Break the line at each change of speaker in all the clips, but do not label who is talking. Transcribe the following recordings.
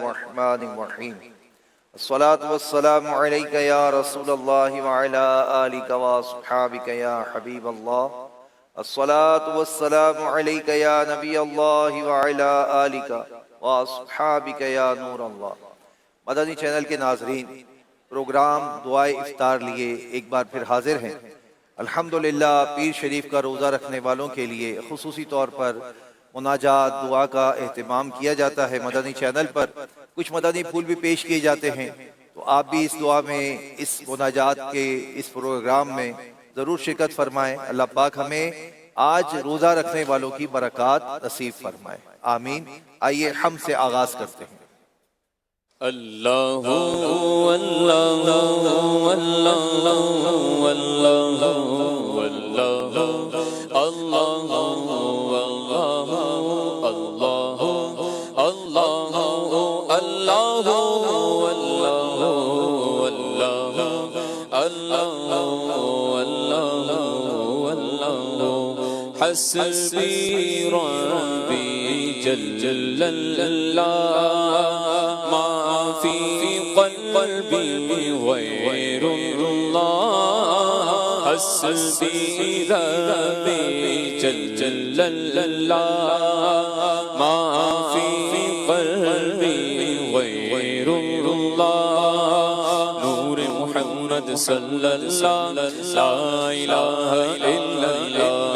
الرحمن الرحیم الصلاة والسلام علیک یا رسول اللہ وعلی آلک واصحابک یا حبیب اللہ الصلاة والسلام علیک یا نبی اللہ وعلی آلک واصحابک یا نور اللہ۔ مدنی چینل کے ناظرین، پروگرام دعائے افطار لیے ایک بار پھر حاضر ہیں۔ الحمدللہ پیر شریف کا روزہ رکھنے والوں کے لیے خصوصی طور پر مناجات دعا کا اہتمام کیا جاتا ہے۔ مدنی چینل پر کچھ مدنی پھول بھی پیش کیے جاتے ہیں، تو آپ بھی اس دعا میں، اس مناجات کے اس پروگرام میں ضرور شرکت فرمائیں۔ اللہ پاک ہمیں آج روزہ رکھنے والوں کی برکات نصیب فرمائے، آمین۔ آئیے ہم سے آغاز کرتے ہیں۔
اللہ اللہ اللہ اللہ اللہ حسبی ربی جل اللہ ما فی قلبی غیر اللہ حسبی ربی جل اللہ ما فی قلبی غیر اللہ نور محمد صلی اللہ لا الہ الا اللہ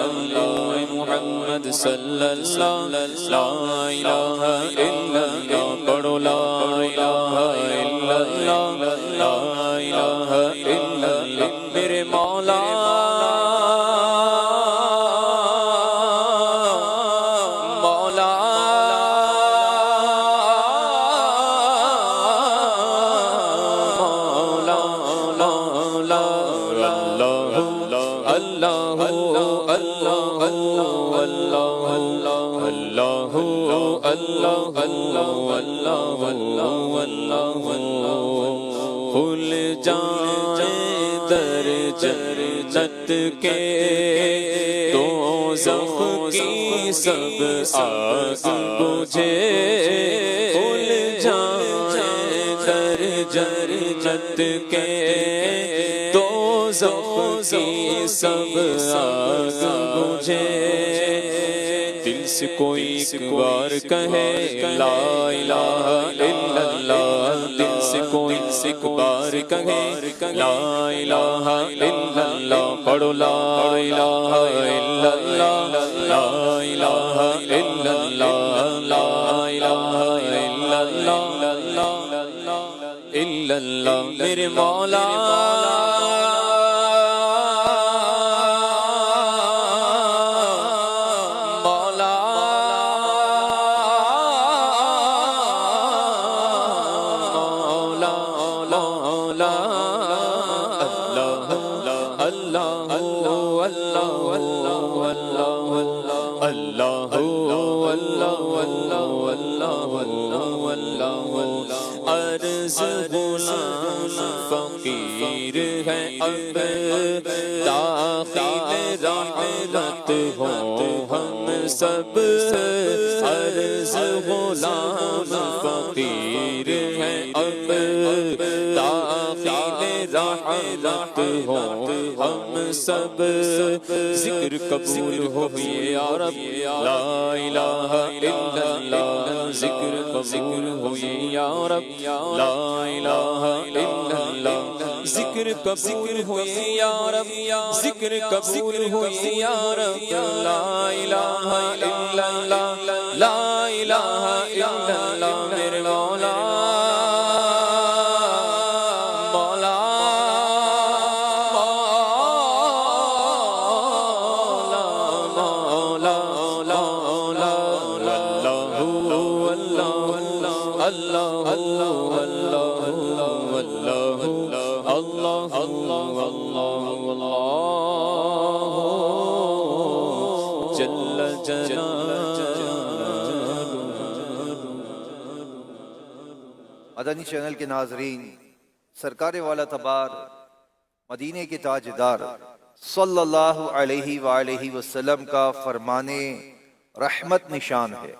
محمد صلی اللہ لا الہ الا اللہ پڑھو لا الہ الا اللہ لا الہ الا اللہ میرے مولا مولا مولا اللہ کھل جائیں در جنت کے دوزخ کی سب آگ بجھے کھل جائیں در جنت کے دوزخ کی سب آگ بجھے دل سے کوئی ایک بار کہے لا الہ الا اللہ دل سے کوئی ایک بار کہے لا الہ الا اللہ پڑھو لا الہ الا اللہ لا الہ الا اللہ لا الہ الا اللہ میرے مولا عرض غلام فقیر ہے اب داخل رحمت ہو ہم سب عرض غلام فقیر ہے اب داخل رحمت ہو ہم سب ذکر قبول ہو یا رب لا الہ الا اللہ ذکر قبول ہو یا رب لا الہ الا اللہ ذکر قبول ہو یا رب ذکر قبول ہو یا رب لا الہ الا اللہ لا الہ الا اللہ میرے مولا
مدنی چینل کے ناظرین، سرکار والا تبار مدینے کے تاجدار صلی اللہ علیہ وآلہ وسلم کا فرمانے رحمت نشان ہے۔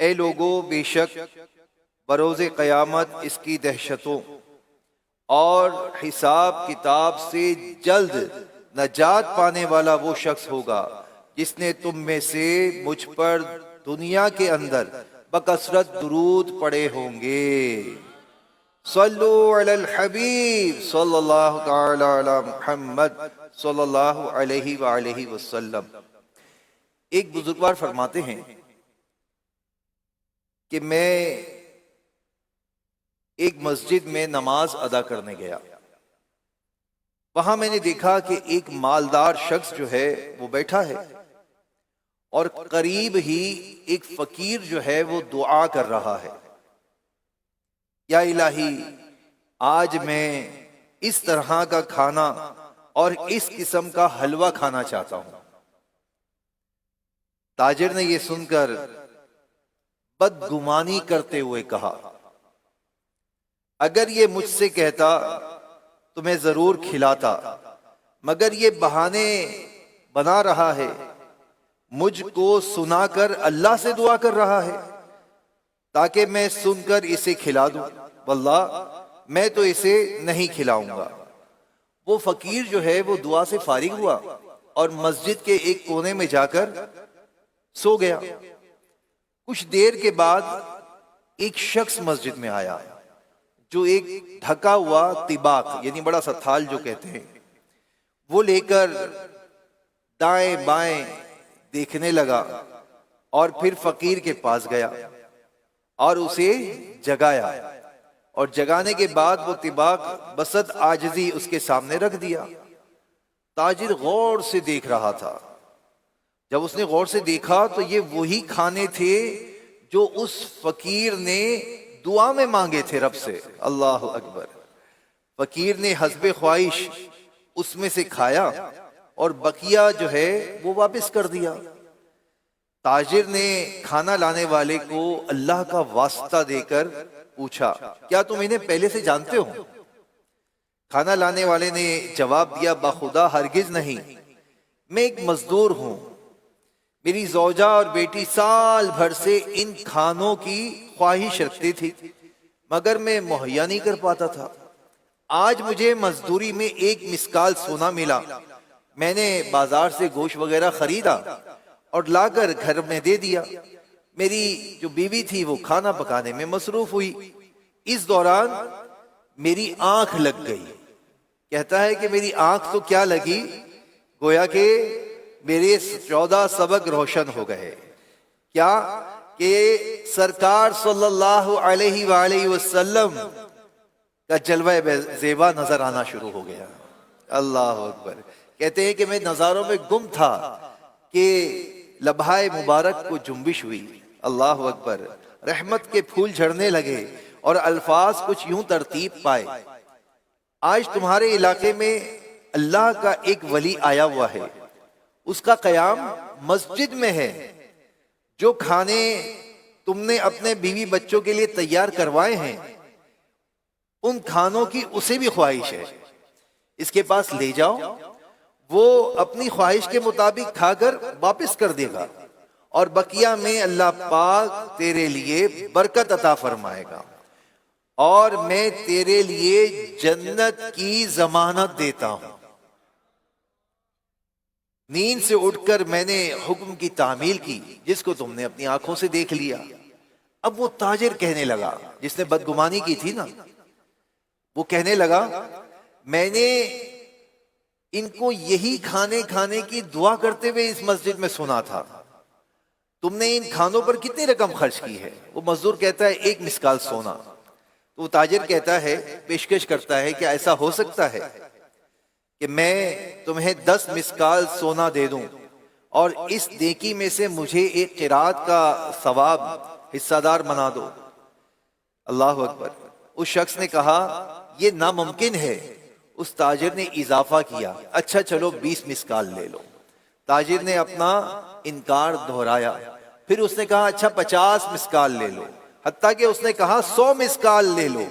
اے لوگو، بے شک بروز قیامت اس کی دہشتوں اور حساب کتاب سے جلد نجات پانے والا وہ شخص ہوگا جس نے تم میں سے مجھ پر دنیا کے اندر بکثرت درود پڑے ہوں گے۔ صلو علی الحبیب صلی اللہ تعالی علی محمد صلی اللہ علیہ وآلہ وسلم۔ ایک بزرگوار فرماتے ہیں کہ میں ایک مسجد میں نماز ادا کرنے گیا، وہاں میں نے دیکھا کہ ایک مالدار شخص جو ہے وہ بیٹھا ہے اور قریب ہی ایک فقیر جو ہے وہ دعا کر رہا ہے، یا الہی آج میں اس طرح کا کھانا اور اس قسم کا حلوہ کھانا چاہتا ہوں۔ تاجر نے یہ سن کر بدگمانی کرتے ہوئے کہا، اگر یہ مجھ سے کہتا تو میں ضرور کھلاتا، مگر یہ بہانے بنا رہا ہے، مجھ کو سنا کر اللہ سے دعا کر رہا ہے تاکہ میں سن کر اسے کھلا دوں، واللہ میں تو اسے نہیں کھلاؤں گا۔ وہ فقیر جو ہے وہ دعا سے فارغ ہوا اور مسجد کے ایک کونے میں جا کر سو گیا۔ کچھ دیر کے بعد ایک شخص مسجد میں آیا جو ایک ڈھکا ہوا طباق یعنی بڑا سا تھال جو کہتے ہیں وہ لے کر دائیں بائیں دیکھنے لگا اور پھر فقیر کے پاس گیا اور اسے جگایا، اور جگانے کے بعد وہ طباق بسط عاجزی اس کے سامنے رکھ دیا۔ تاجر غور سے دیکھ رہا تھا۔ جب اس نے غور سے دیکھا تو یہ وہی کھانے تھے جو اس فقیر نے دعا میں مانگے تھے رب سے۔ اللہ اکبر۔ فقیر نے حسب خواہش اس میں سے کھایا اور بقیہ جو ہے وہ واپس کر دیا۔ تاجر نے کھانا لانے والے کو اللہ کا واسطہ دے کر پوچھا، کیا تم انہیں پہلے سے جانتے ہو؟ کھانا لانے والے نے جواب دیا، بخدا ہرگز نہیں، میں ایک مزدور ہوں، میری زوجہ اور بیٹی سال بھر سے ان کھانوں کی خواہش رکھتی تھی مگر میں مہیا نہیں کر پاتا تھا۔ آج مجھے مزدوری میں ایک مسکال سونا ملا، میں نے بازار سے گوشت وغیرہ خریدا اور لا کر گھر میں دے دیا۔ میری جو بیوی تھی وہ کھانا پکانے میں مصروف ہوئی، اس دوران میری آنکھ لگ گئی۔ کہتا ہے کہ میری آنکھ تو کیا لگی، گویا کہ میرے 14 سبق روشن ہو گئے۔ کیا کہ سرکار صلی اللہ علیہ وآلہ وسلم کا جلوہ زیبا نظر آنا شروع ہو گیا۔ اللہ اکبر۔ کہتے ہیں کہ میں نظاروں میں گم تھا کہ لبھائے مبارک کو جنبش ہوئی۔ اللہ اکبر۔ رحمت کے پھول جھڑنے لگے اور الفاظ کچھ یوں ترتیب پائے، آج تمہارے علاقے میں اللہ کا ایک ولی آیا ہوا ہے، اس کا قیام مسجد میں ہے، جو کھانے تم نے اپنے بیوی بچوں کے لیے تیار کروائے ہیں ان کھانوں کی اسے بھی خواہش ہے، اس کے پاس لے جاؤ، وہ اپنی خواہش کے مطابق کھا کر واپس کر دے گا اور بقیہ میں اللہ پاک تیرے لیے برکت عطا فرمائے گا اور میں تیرے لیے جنت کی ضمانت دیتا ہوں۔ نیند سے اٹھ کر میں نے حکم کی تعمیل کی جس کو تم نے اپنی آنکھوں سے دیکھ لیا۔ اب وہ تاجر کہنے لگا، جس نے بدگمانی کی تھی نا، وہ کہنے لگا میں نے ان کو یہی کھانے کی دعا کرتے ہوئے اس مسجد میں سنا تھا، تم نے ان کھانوں پر کتنی رقم خرچ کی ہے؟ وہ مزدور کہتا ہے 1 مسکال سونا۔ تو وہ تاجر کہتا ہے، پیشکش کرتا ہے کہ ایسا ہو سکتا ہے کہ میں تمہیں 10 مسکال سونا دے دوں اور اس نیکی میں سے مجھے ایک قرات کا ثواب حصہ دار بنا دو۔ اللہ اکبر۔ اس شخص نے کہا یہ ناممکن ہے۔ اس تاجر نے اضافہ کیا، اچھا چلو 20 مسکال لے لو۔ تاجر نے اپنا انکار دہرایا، پھر اس نے کہا اچھا 50 مسکال لے لو، حتیٰ کہ اس نے کہا 100 مسکال لے لو،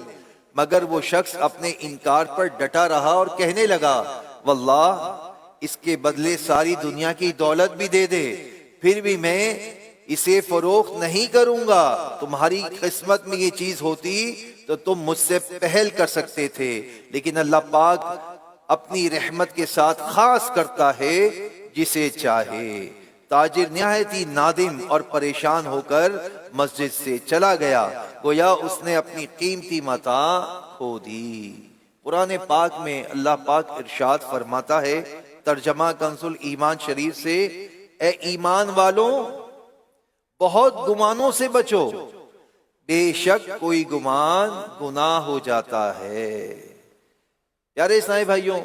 مگر وہ شخص اپنے انکار پر ڈٹا رہا اور کہنے لگا واللہ اس کے بدلے ساری دنیا کی دولت بھی دے دے پھر بھی میں اسے فروخت نہیں کروں گا، تمہاری قسمت میں یہ چیز ہوتی تو تم مجھ سے پہل کر سکتے تھے، لیکن اللہ پاک اپنی رحمت کے ساتھ خاص کرتا ہے جسے چاہے۔ تاجر نہایت ہی نادم اور پریشان ہو کر مسجد سے چلا گیا، گویا اس نے اپنی قیمتی متاع کھو دی۔ قرآن پاک میں اللہ پاک ارشاد فرماتا ہے، ترجمہ کنز الایمان شریف سے، اے ایمان والوں بہت گمانوں سے بچو، بے شک کوئی گمان گناہ ہو جاتا ہے۔ پیارے اسلامی بھائیوں،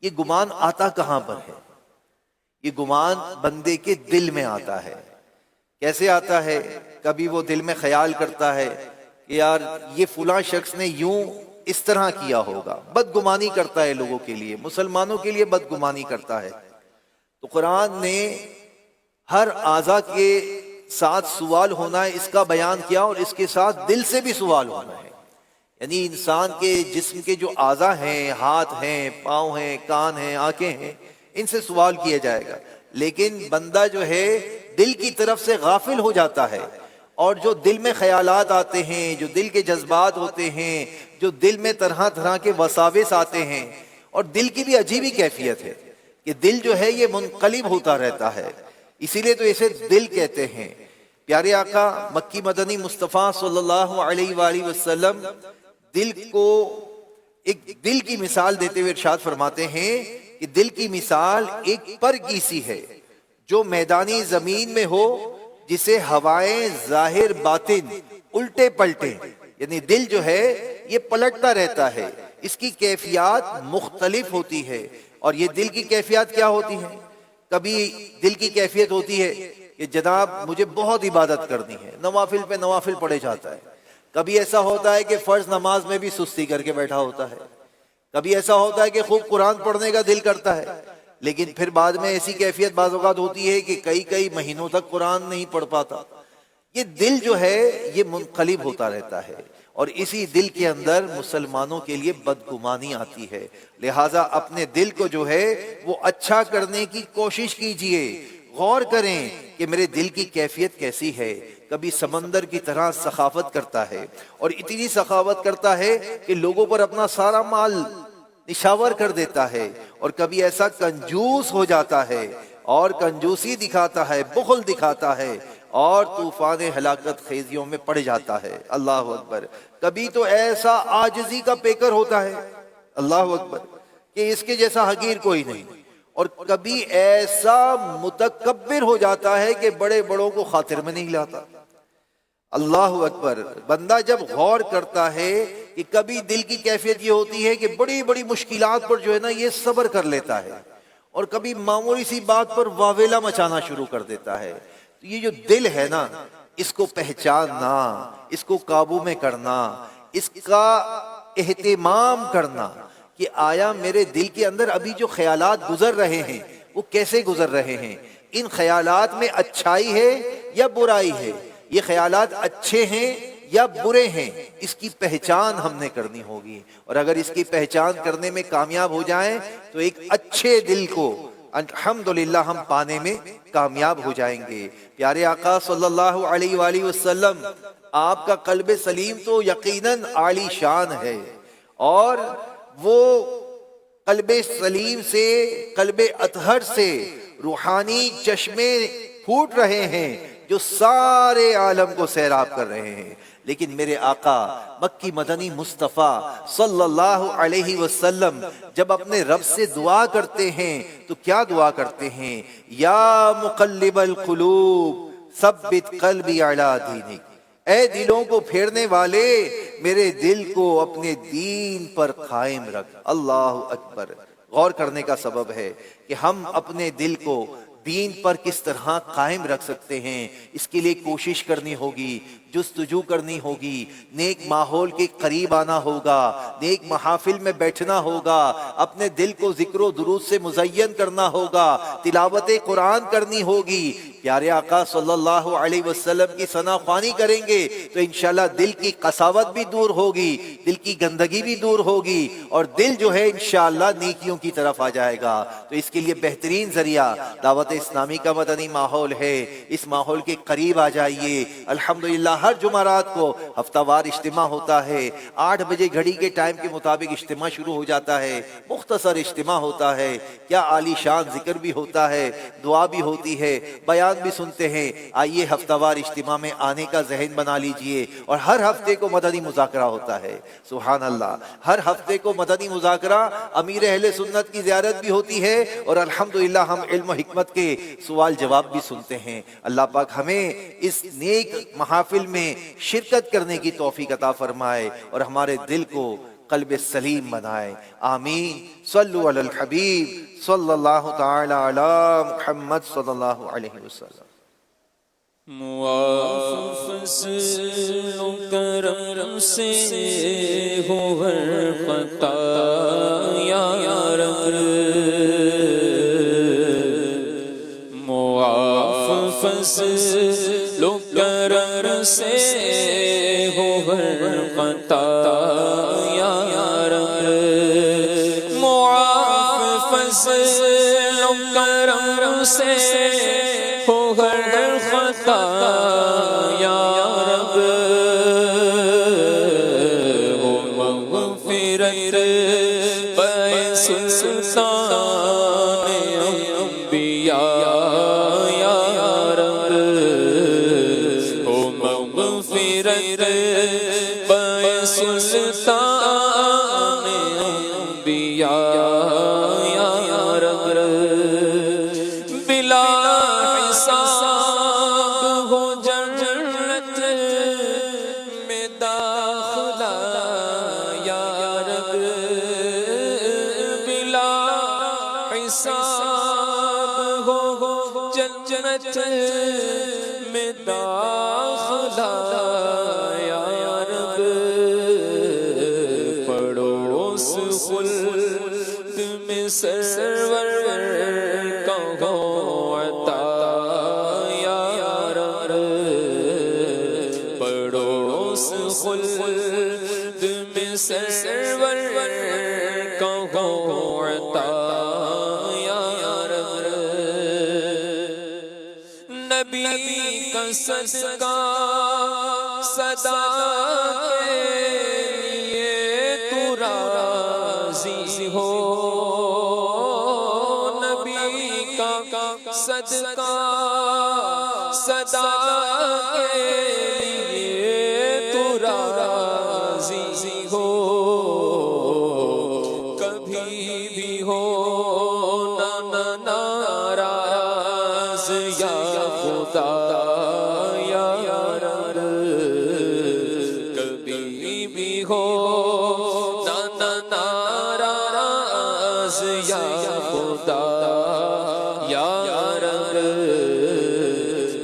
یہ گمان آتا کہاں پر ہے؟ یہ گمان بندے کے دل میں آتا ہے۔ کیسے آتا ہے؟ کبھی وہ دل میں خیال کرتا ہے کہ یار یہ فلاں شخص نے یوں اس طرح کیا ہوگا، بدگمانی کرتا ہے لوگوں کے لیے، مسلمانوں کے لیے بدگمانی کرتا ہے۔ تو قرآن نے ہر اعضاء کے ساتھ سوال ہونا ہے اس کا بیان کیا، اور اس کے ساتھ دل سے بھی سوال ہونا ہے۔ یعنی انسان کے جسم کے جو اعضاء ہیں، ہاتھ ہیں، پاؤں ہیں، کان ہیں، آنکھیں ہیں، ان سے سوال کیا جائے گا، لیکن بندہ جو ہے دل کی طرف سے غافل ہو جاتا ہے، اور جو دل میں خیالات آتے ہیں، جو دل کے جذبات ہوتے ہیں، جو دل میں طرح طرح کے وساوس آتے ہیں، اور دل کی بھی عجیب ہی کیفیت ہے کہ دل جو ہے یہ منقلب ہوتا رہتا ہے، اسی لیے تو اسے دل کہتے ہیں۔ پیارے آقا مکی مدنی مصطفیٰ صلی اللہ علیہ وآلہ وسلم دل کو ایک دل کی مثال دیتے ہوئے ارشاد فرماتے ہیں کہ دل کی مثال ایک پر کی سی ہے جو میدانی زمین میں ہو، جسے ہوائیں ظاہر باطن الٹے پلٹیں، یعنی دل جو ہے یہ پلٹتا رہتا ہے، اس کی کیفیات مختلف ہوتی ہے۔ اور یہ دل کی کیفیات کیا ہوتی ہیں؟ کبھی دل کی کیفیت ہوتی ہے کہ جناب مجھے بہت عبادت کرنی ہے، نوافل پہ نوافل پڑھے جاتا ہے۔ کبھی ایسا ہوتا ہے کہ فرض نماز میں بھی سستی کر کے بیٹھا ہوتا ہے۔ کبھی ایسا ہوتا ہے کہ خوب قرآن پڑھنے کا دل کرتا ہے، لیکن پھر بعد میں ایسی کیفیت بعض اوقات ہوتی ہے کہ کئی مہینوں تک قرآن نہیں پڑھ پاتا۔ یہ دل جو ہے یہ منقلب ہوتا رہتا ہے، اور اسی دل کے اندر مسلمانوں کے لیے بدگمانی آتی ہے۔ لہٰذا اپنے دل کو جو ہے وہ اچھا کرنے کی کوشش کیجئے، غور کریں کہ میرے دل کی کیفیت کیسی ہے۔ کبھی سمندر کی طرح سخاوت کرتا ہے، اور اتنی سخاوت کرتا ہے کہ لوگوں پر اپنا سارا مال نشاور کر دیتا ہے، اور کبھی ایسا کنجوس ہو جاتا ہے اور کنجوسی دکھاتا ہے، بخل دکھاتا ہے، اور طوفان ہلاکت خیزیوں میں پڑ جاتا ہے۔ اللہ اکبر۔ کبھی تو ایسا عاجزی کا پیکر ہوتا ہے، اللہ اکبر، کہ اس کے جیسا حقیر کوئی نہیں، اور کبھی ایسا متکبر ہو جاتا ہے کہ بڑے بڑوں کو خاطر میں نہیں لاتا۔ اللہ اکبر۔ بندہ جب غور کرتا ہے کہ کبھی دل کی کیفیت یہ ہوتی ہے کہ بڑی بڑی مشکلات پر جو ہے نا یہ صبر کر لیتا ہے، اور کبھی معمولی سی بات پر واویلا مچانا شروع کر دیتا ہے۔ تو یہ جو دل ہے نا، اس کو پہچاننا، اس کو قابو میں کرنا، اس کا اہتمام کرنا کہ آیا میرے دل کے اندر ابھی جو خیالات گزر رہے ہیں وہ کیسے گزر رہے ہیں، ان خیالات میں اچھائی ہے یا برائی ہے، یہ خیالات اچھے ہیں یا برے ہیں، اس کی پہچان ہم نے کرنی ہوگی۔ اور اگر اس کی پہچان کرنے میں کامیاب ہو جائیں تو ایک اچھے دل کو الحمدللہ ہم پانے میں کامیاب ہو جائیں گے۔ پیارے آقا صلی اللہ علیہ وآلہ وسلم، آپ کا قلب سلیم تو یقیناً عالی شان ہے، اور وہ قلب سلیم سے، قلب اطہر سے روحانی چشمے پھوٹ رہے ہیں جو سارے عالم کو سیراب کر رہے ہیں۔ لیکن میرے آقا مکی مدنی مصطفیٰ صلی اللہ علیہ وسلم جب اپنے رب سے دعا کرتے ہیں تو کیا دعا کرتے ہیں؟ یا مقلب القلوب ثبت قلبی علی دینک، اے دلوں کو پھیرنے والے میرے دل کو اپنے دین پر قائم رکھ۔ اللہ اکبر۔ غور کرنے کا سبب ہے کہ ہم اپنے دل کو دین پر کس طرح قائم رکھ سکتے ہیں، اس کے لیے کوشش کرنی ہوگی، جستجو کرنی ہوگی، نیک ماحول کے قریب آنا ہوگا، نیک محافل میں بیٹھنا ہوگا، اپنے دل کو ذکر و درود سے مزین کرنا ہوگا، تلاوت قرآن کرنی ہوگی، پیارے آقا صلی اللہ علیہ وسلم کی ثنا خوانی کریں گے تو انشاءاللہ دل کی قساوت بھی دور ہوگی، دل کی گندگی بھی دور ہوگی، اور دل جو ہے انشاءاللہ نیکیوں کی طرف آ جائے گا۔ تو اس کے لیے بہترین ذریعہ دعوت اسلامی کا مدنی ماحول ہے، اس ماحول کے قریب آ جائیے۔ الحمدللہ ہر جمعرات کو ہفتہ وار اجتماع ہوتا ہے، 8 بجے گھڑی کے ٹائم کے مطابق اجتماع شروع ہو جاتا ہے، مختصر اجتماع ہوتا ہے، کیا عالی شان ذکر بھی ہوتا ہے، دعا بھی ہوتی ہے، بیان بھی سنتے ہیں۔ آئیے ہفتہ وار اجتماع میں آنے کا ذہن بنا لیجئے، اور ہر ہفتے کو مدنی مذاکرہ ہوتا ہے، سبحان اللہ، ہر ہفتے کو مدنی مذاکرہ، امیر اہل سنت کی زیارت بھی ہوتی ہے، اور الحمدللہ ہم علم و حکمت کے سوال جواب بھی سنتے ہیں۔ اللہ پاک ہمیں اس نیک محافل میں شرکت کرنے کی توفیق عطا فرمائے، اور ہمارے دل کو قلب سلیم بنائے، آمین۔ صلو علی الحبیب صلی اللہ تعالی علی محمد صلی اللہ علیہ وسلم۔
معاف فضل و کرم سے ہو ہر خطا یا رب، معاف فضل و کرم سے ہو ہر خطا یا رب، معاف فضل و کرم سے ہو ہر خطا یا رب، ہو مغفرت بے سلطان انبیاء یا رب، ہو مغفرت بے سلطان انبیاء یا رب، بلا حساب ہو جنت میں داخلہ یا رب، بلا حساب ہو جنت میں داخلہ یا رب، پڑوس خلد میں سرور کا ہو عطا یا رب، پڑوس خلد میں سرور کا ہو عطا یا رب، نبی کا صدقہ صدا کے لیے تو راضی ہو، نبی کا صدقہ صدا کے لیے تو راضی ہو، کبھی بھی ہو نہ ناراض یا خدا یا رب، کبھی بھی ہو نہ ناراض یا خدا یا رب،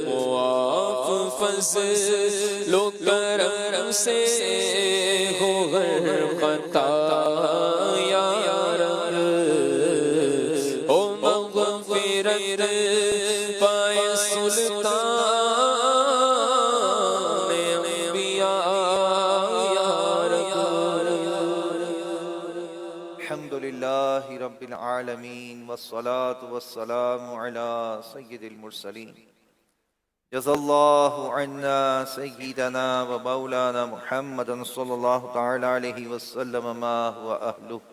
معاف فضل و کرم سے ہو ہر خطا یا رب، ہو مغفرت پائے سلطان انبیاء یا رب۔
الحمدللہ رب العالمین والصلاة والسلام علی سید المرسلین، جزا اللہ عنا سیدنا و مولانا محمد صلی اللہ تعالی علیہ وسلم ما هو اہلہ،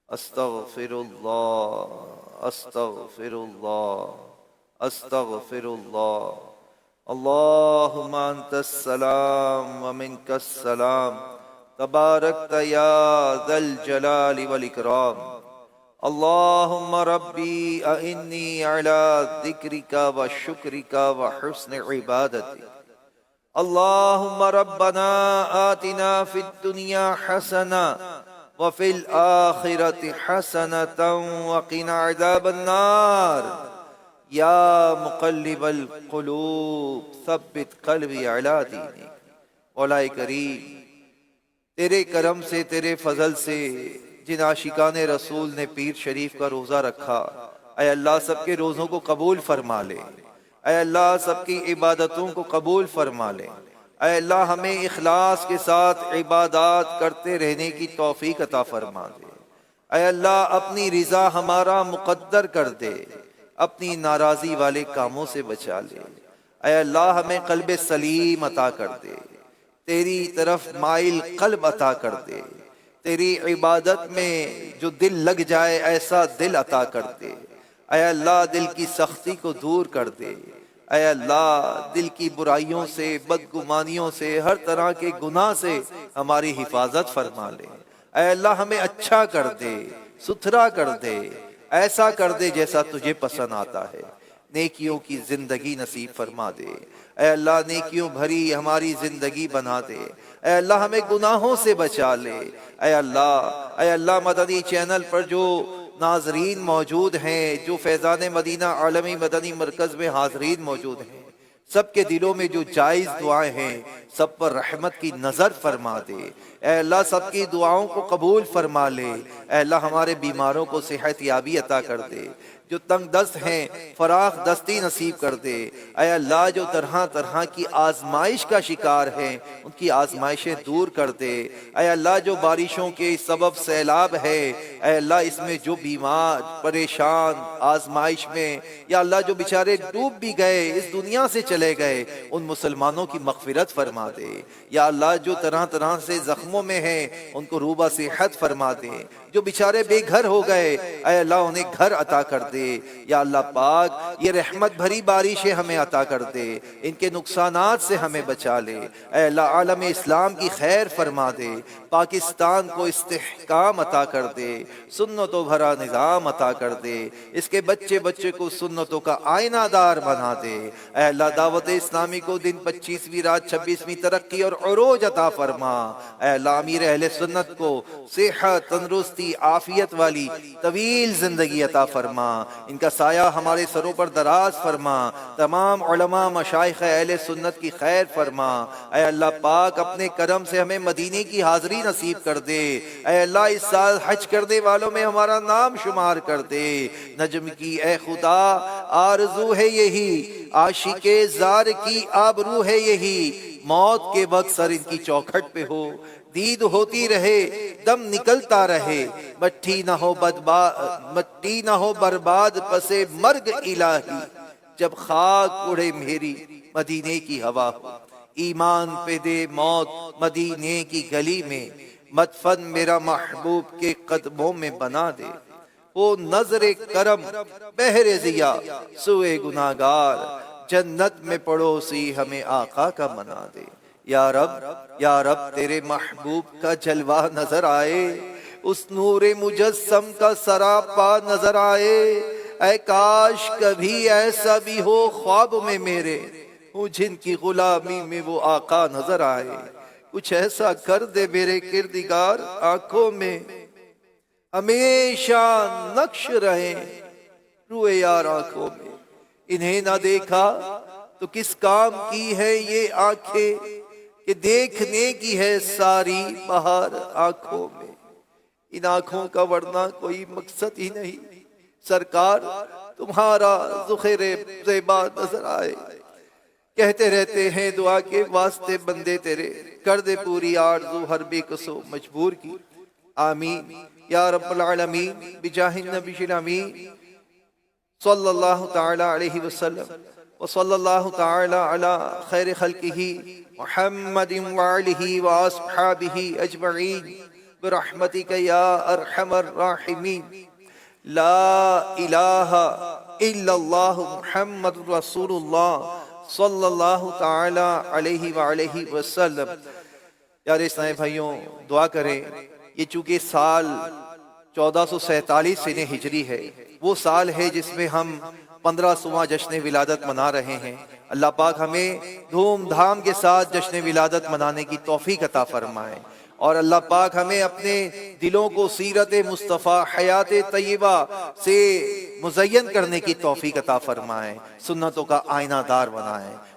استغفر اللہ استغفر اللہ استغفر اللہ، اللہم انت السلام ومنک السلام، تبارکت یا ذا الجلال والاکرام، اللہم ربی اعنی علی ذکرک و شکرک و حسن عبادتک، اللہم ربنا آتنا فی الدنیا حسنہ وفی الآخرة حسنة وقنا عذاب النار، یا مقلب القلوب ثبت قلبی علی دینک۔ مولا کریم تیرے کرم سے، تیرے فضل سے جن عاشقان رسول نے پیر شریف کا روزہ رکھا، اے اللہ سب کے روزوں کو قبول فرما لے، اے اللہ سب کی عبادتوں کو قبول فرما لے، اے اللہ ہمیں اخلاص کے ساتھ عبادات کرتے رہنے کی توفیق عطا فرما دے، اے اللہ اپنی رضا ہمارا مقدر کر دے، اپنی ناراضی والے کاموں سے بچا لے، اے اللہ ہمیں قلب سلیم عطا کر دے، تیری طرف مائل قلب عطا کر دے، تیری عبادت میں جو دل لگ جائے ایسا دل عطا کر دے، اے اللہ دل کی سختی کو دور کر دے، اے اللہ دل کی برائیوں سے، بدگمانیوں سے، ہر طرح کے گناہ سے ہماری حفاظت فرما لے، اے اللہ ہمیں اچھا کر دے، ستھرا کر دے، ایسا کر دے جیسا تجھے پسند آتا ہے، نیکیوں کی زندگی نصیب فرما دے، اے اللہ نیکیوں بھری ہماری زندگی بنا دے، اے اللہ ہمیں گناہوں سے بچا لے، اے اللہ مدنی چینل پر جو ناظرین موجود ہیں، جو فیضان مدینہ عالمی مدنی مرکز میں حاضرین موجود ہیں، سب کے دلوں میں جو جائز دعائیں ہیں سب پر رحمت کی نظر فرما دے، اے اللہ سب کی دعاؤں کو قبول فرما لے، اے اللہ ہمارے بیماروں کو صحت یابی عطا کر دے، جو تنگ دست ہیں فراخ دستی نصیب کر دے، اے اللہ جو طرح طرح کی آزمائش کا شکار ہیں ان کی آزمائشیں دور کر دے، اے اللہ جو بارشوں کے سبب سیلاب ہے، اے اللہ اس میں جو بیمار پریشان آزمائش میں، یا اللہ جو بیچارے ڈوب بھی گئے اس دنیا سے چلے گئے ان مسلمانوں کی مغفرت فرما دے، یا اللہ جو طرح طرح سے زخموں میں ہیں ان کو روبہ صحت فرما دے، جو بیچارے بے گھر ہو گئے اے اللہ انہیں گھر عطا کر دے، یا اللہ پاک یہ رحمت بھری بارشیں ہمیں عطا کر دے، ان کے نقصانات سے ہمیں بچا لے، اے اللہ عالم اسلام کی خیر فرما دے، پاکستان کو استحکام عطا کر دے، سنتوں بھرا نظام عطا کر دے، اس کے بچے بچے کو سنتوں کا آئینہ دار بنا دے، اے اللہ دعوت اسلامی کو دن 25ویں رات 26ویں ترقی اور عروج عطا فرما، اے اللہ امیر اہل سنت کو صحت تندرستی عافیت والی طویل زندگی عطا فرما، ان کا سایہ ہمارے سروں پر دراز فرما، تمام علماء مشائخ اہل سنت کی خیر فرما، اے اللہ پاک اپنے کرم سے ہمیں مدینے کی حاضری نصیب کر دے، اے اللہ اس سال حج کرنے والوں میں ہمارا نام شمار کر دے، نجم کی اے خدا آرزو ہے یہی، عاشق زار کی آبرو ہے یہی، موت کے وقت سر ان کی چوکھٹ پہ ہو، دید ہوتی رہے دم نکلتا رہے، مٹی نہ ہو برباد پسے مرگ الہی، جب خاک اڑے میری مدینے کی ہوا ہو، ایمان پہ دے موت مدینے کی گلی میں، مدفن میرا محبوب کے قدموں میں بنا دے، وہ نظر کرم بحر ضیا سوئے گناہگار، جنت میں پڑوسی ہمیں آقا کا بنا دے، یا رب تیرے محبوب کا جلوہ نظر آئے، اس نور مجسم کا سراپا نظر آئے، اے کاش کبھی ایسا بھی ہو خواب میں میرے، جن کی غلامی میں وہ آقا نظر آئے، کچھ ایسا کر دے میرے کردگار آنکھوں میں ہمیشہ نقش رہے روئے یار آنکھوں میں، انہیں نہ دیکھا تو کس کام کی ہے یہ آنکھیں کہ دیکھنے کی ہے ساری بہار آنکھوں میں، ان آنکھوں کا ورنہ کوئی مقصد ہی نہیں، سرکار تمہارا ذخیر زیبا نظر آئے، کہتے رہتے ہیں دعا کے واسطے بندے تیرے، کر دے پوری آرزو ہر بے کسو مجبور کی، آمین یا رب العالمین بجاہ النبی الامین صلی اللہ تعالی علیہ وسلم وصلی اللہ تعالی علی خیر خلقہ محمد وآلہ واصحابہ اجمعین برحمتک یا ارحم الراحمین، لا الہ الا اللہ محمد رسول اللہ صلی اللہ تعالی علیہ وآلہ وسلم۔ پیارے اسلامی بھائیوں دعا کریں، یہ چونکہ سال 1447 سنہ ہجری ہے، وہ سال ہے جس میں ہم 15واں جشن ولادت منا رہے ہیں، اللہ پاک ہمیں دھوم دھام کے ساتھ جشن ولادت منانے کی توفیق عطا فرمائے، اور اللہ پاک ہمیں اپنے دلوں کو سیرت مصطفیٰ حیات طیبہ سے مزین کرنے کی توفیق عطا فرمائے، سنتوں کا آئینہ دار بنائے،